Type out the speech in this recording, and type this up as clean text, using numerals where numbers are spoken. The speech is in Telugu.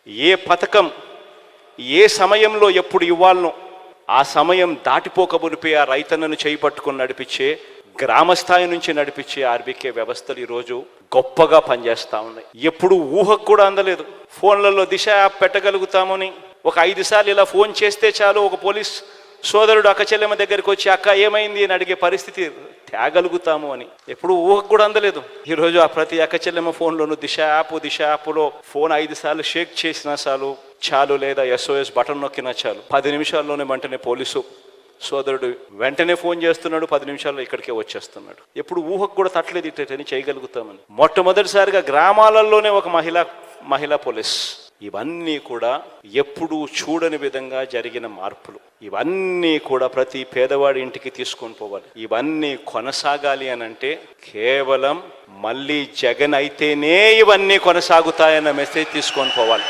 ఏ పథకం ఏ సమయంలో ఎప్పుడు ఇవ్వాలనో ఆ సమయం దాటిపోకమునిపై ఆ రైతన్నను చేయి పట్టుకొని నడిపించే, గ్రామస్థాయి నుంచి నడిపించే ఆర్బీకే వ్యవస్థలు ఈరోజు గొప్పగా పనిచేస్తూ ఉన్నాయి. ఎప్పుడు ఊహకు కూడా అందలేదు. ఫోన్లలో దిశ యాప్ పెట్టగలుగుతామని ఒక 5 సార్లు ఇలా ఫోన్ చేస్తే చాలు ఒక పోలీస్ సోదరుడు అక్క చెల్లెమ్మ దగ్గరికి వచ్చి అక్క ఏమైంది అని అడిగే పరిస్థితి తేగలుగుతాము అని ఎప్పుడు ఊహకు కూడా అందలేదు. ఈరోజు ఆ ప్రతి అక్క చెల్లెమ్మ ఫోన్లోనూ దిశ యాప్లో ఫోన్ 5 సార్లు షేక్ చేసినా చాలు లేదా SOS బటన్ నొక్కినా చాలు 10 నిమిషాల్లోనే వెంటనే పోలీసు సోదరుడు వెంటనే ఫోన్ చేస్తున్నాడు, 10 నిమిషాల్లో ఇక్కడికే వచ్చేస్తున్నాడు. ఎప్పుడు ఊహకు కూడా తట్టలేదు ఇట్లని చేయగలుగుతామని. మొట్టమొదటిసారిగా గ్రామాలలోనే ఒక మహిళా పోలీస్. ఇవన్నీ కూడా ఎప్పుడూ చూడని విధంగా జరిగిన మార్పులు. ఇవన్నీ కూడా ప్రతి పేదవాడి ఇంటికి తీసుకొని పోవాలి. ఇవన్నీ కొనసాగాలి అని అంటే కేవలం మళ్ళీ జగన్ అయితేనే ఇవన్నీ కొనసాగుతాయన్న మెసేజ్ తీసుకొని పోవాలి.